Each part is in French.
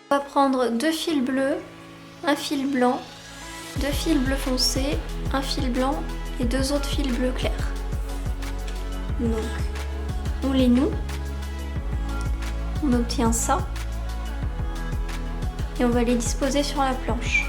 On va prendre 2 fils bleus, un fil blanc, 2 fils bleu foncé, un fil blanc et 2 autres fils bleu clair. Donc on les noue, on obtient ça et on va les disposer sur la planche.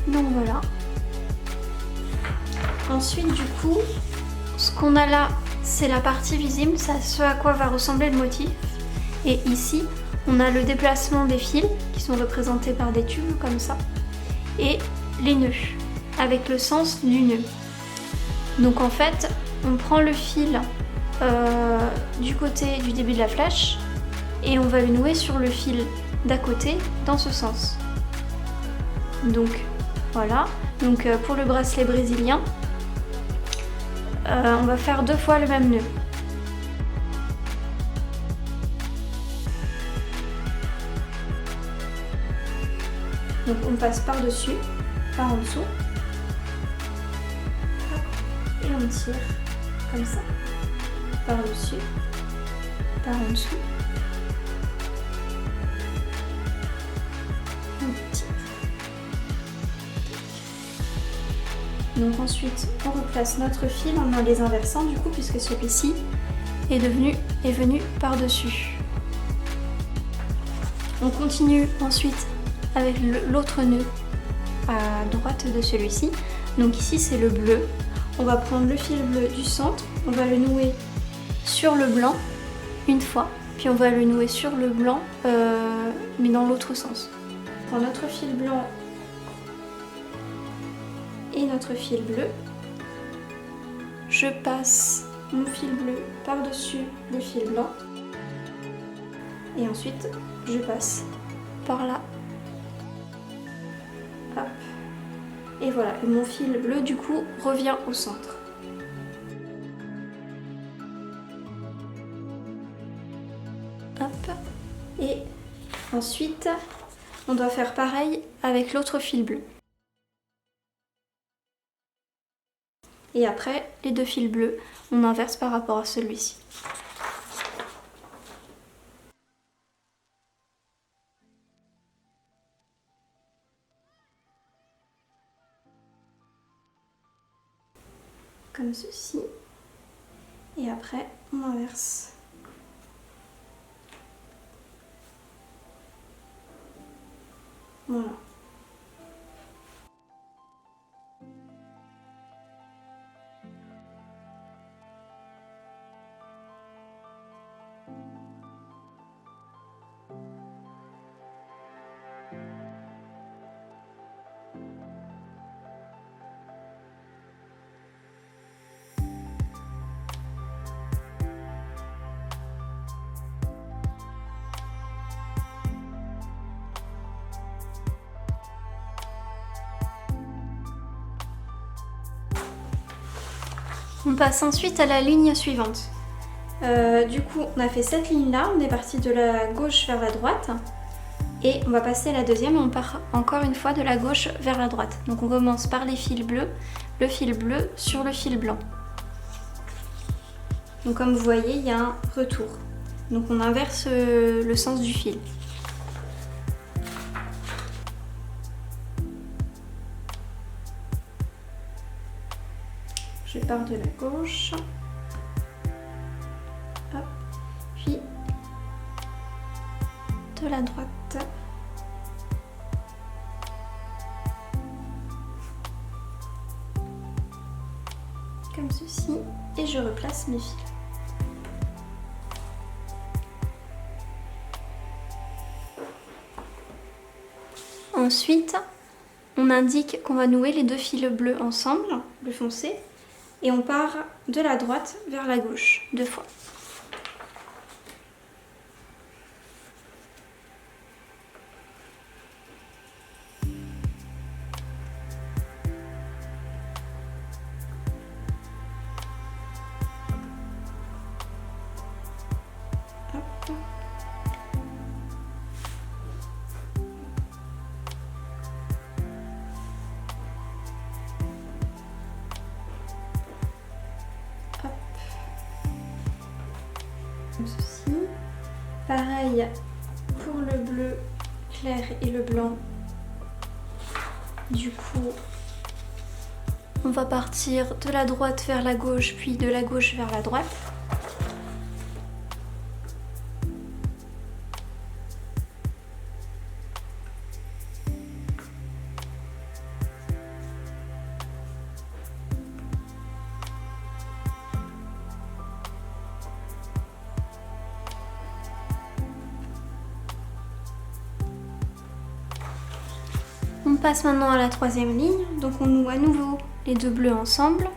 Donc voilà. Ensuite du coup, ce qu'on a là, c'est la partie visible, c'est ce à quoi va ressembler le motif. Et ici, on a le déplacement des fils qui sont représentés par des tubes comme ça. Et les nœuds, avec le sens du nœud. Donc en fait, on prend le fil du côté du début de la flèche et on va le nouer sur le fil d'à côté dans ce sens. Donc voilà, donc pour le bracelet brésilien, on va faire 2 fois le même nœud. Donc on passe par-dessus, par en dessous, et on tire comme ça, par-dessus, par en dessous. On tire. Donc ensuite, on replace notre fil en les inversant du coup, puisque celui-ci est venu par-dessus. On continue ensuite avec l'autre nœud à droite de celui-ci. Donc ici c'est le bleu. On va prendre le fil bleu du centre, on va le nouer sur le blanc une fois, puis on va le nouer sur le blanc mais dans l'autre sens. On prend notre fil blanc et notre fil bleu. Je passe mon fil bleu par-dessus le fil blanc et ensuite je passe par là. Hop. Et voilà, mon fil bleu du coup revient au centre. Hop. Et ensuite, on doit faire pareil avec l'autre fil bleu. Et après, les 2 fils bleus, on inverse par rapport à celui-ci. Comme ceci. Et après, on inverse. Voilà. On passe ensuite à la ligne suivante. Du coup, on a fait cette ligne-là, on est parti de la gauche vers la droite. Et on va passer à la deuxième et on part encore une fois de la gauche vers la droite. Donc on commence par les fils bleus, le fil bleu sur le fil blanc. Donc comme vous voyez, il y a un retour. Donc on inverse le sens du fil. Je pars de la gauche, hop, puis de la droite. comme ceci, et je replace mes fils. Ensuite, on indique qu'on va nouer les deux fils bleus ensemble, bleu foncé, et on part de la droite vers la gauche, 2 fois. Hop. Hop. Comme ceci. Pareil pour le bleu clair et le blanc. Du coup, on va partir de la droite vers la gauche, puis de la gauche vers la droite. On passe maintenant à la 3e ligne, donc on noue à nouveau les deux bleus ensemble.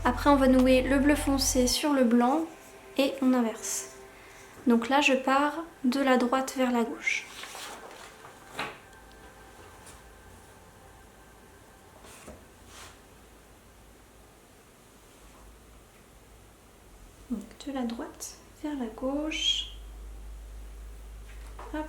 Après on va nouer le bleu foncé sur le blanc et on inverse. Donc là je pars de la droite vers la gauche. Donc de la droite vers la gauche. Hop.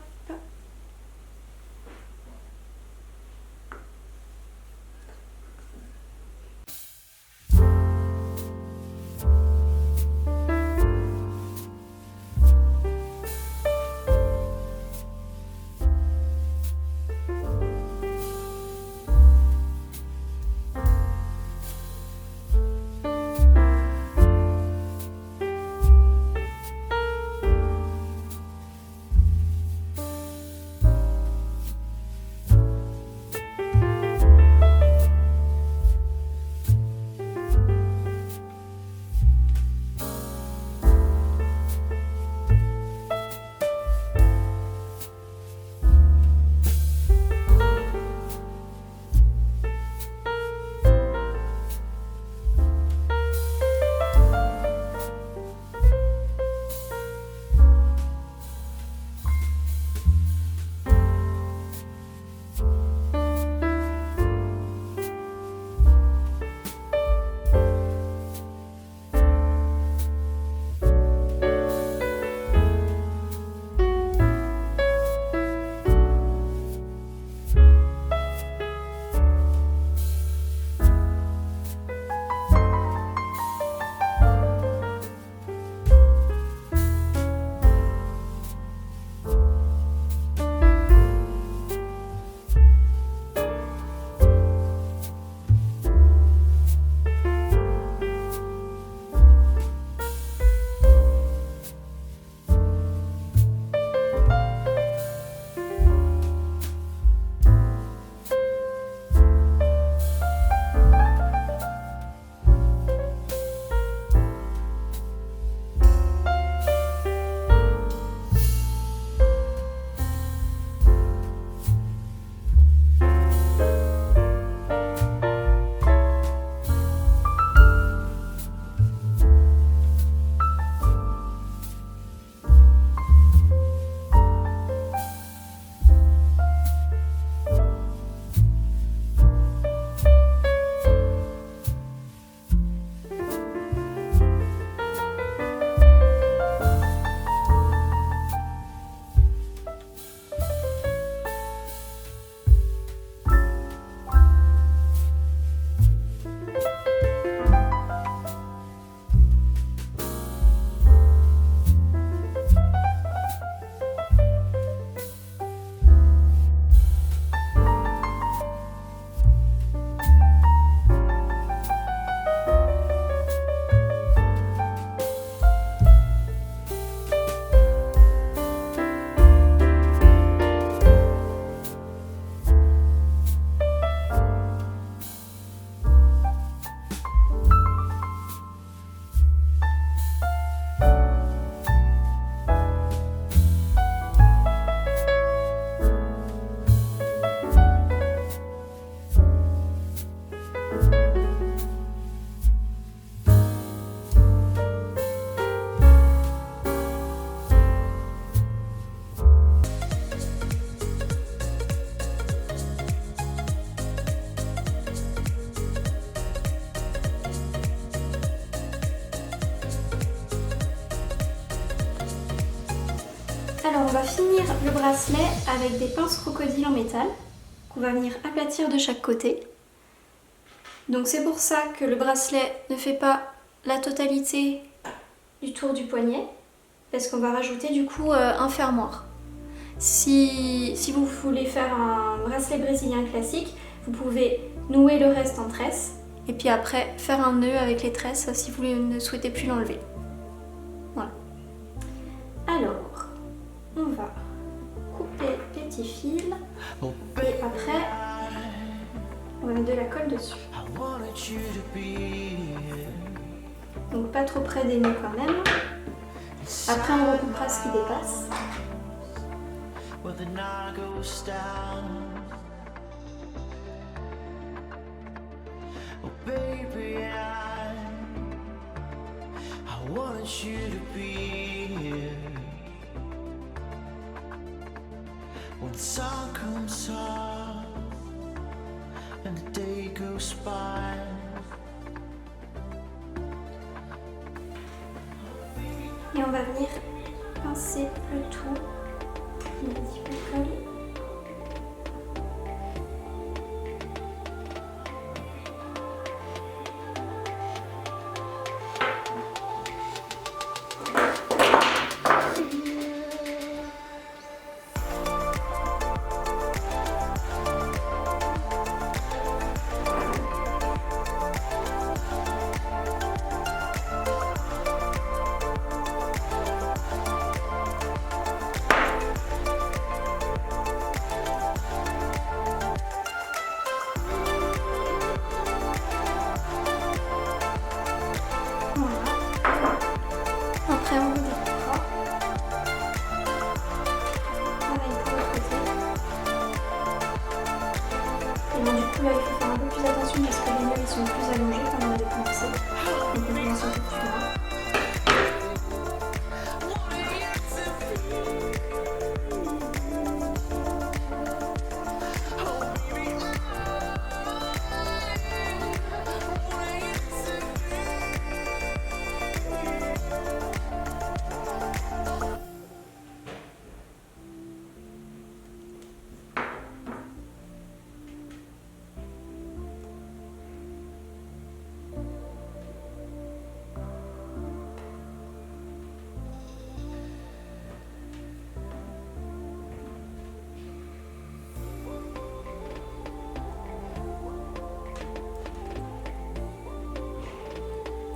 Alors on va finir le bracelet avec des pinces crocodile en métal qu'on va venir aplatir de chaque côté. Donc c'est pour ça que le bracelet ne fait pas la totalité du tour du poignet, parce qu'on va rajouter du coup un fermoir. Si vous voulez faire un bracelet brésilien classique, vous pouvez nouer le reste en tresses et puis après faire un nœud avec les tresses si vous ne souhaitez plus l'enlever. Voilà. Alors, on va couper les petits fils et après on va mettre de la colle dessus. Donc pas trop près des nœuds quand même. Après on recoupera ce qui dépasse. When the sun comes up and the day goes by. Et on va venir pincer le tout. Un petit peu de colle. Après on le découpera. Pareil pour l'autre côté. Et bon, du coup là il faut faire un peu plus attention parce que les nœuds ils sont plus allongés quand on a découpé. Donc on commence un peu plus loin.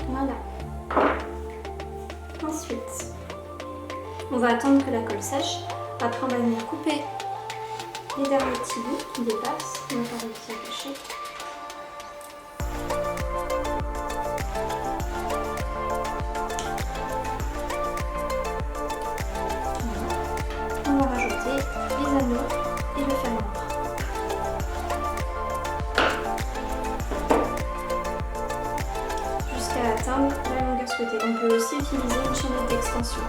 Voilà. Ensuite, on va attendre que la colle sèche. Après, on va venir couper les derniers petits bouts qui dépassent. On va faire des petits attachés. Voilà. On va rajouter les anneaux et le fermoir. Jusqu'à atteindre la longueur souhaitée. On peut aussi utiliser une chaînette d'extension.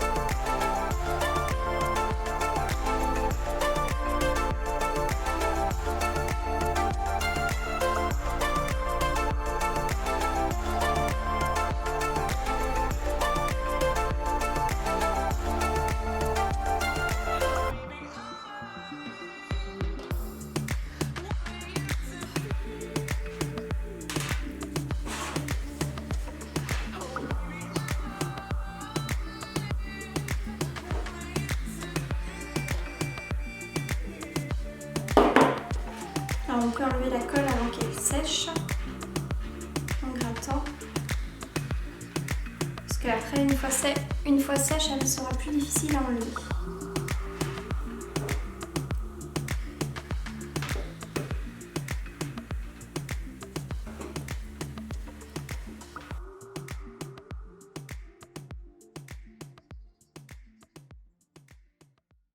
Alors on peut enlever la colle avant qu'elle sèche en grattant, parce qu'après une fois sèche elle sera plus difficile à enlever.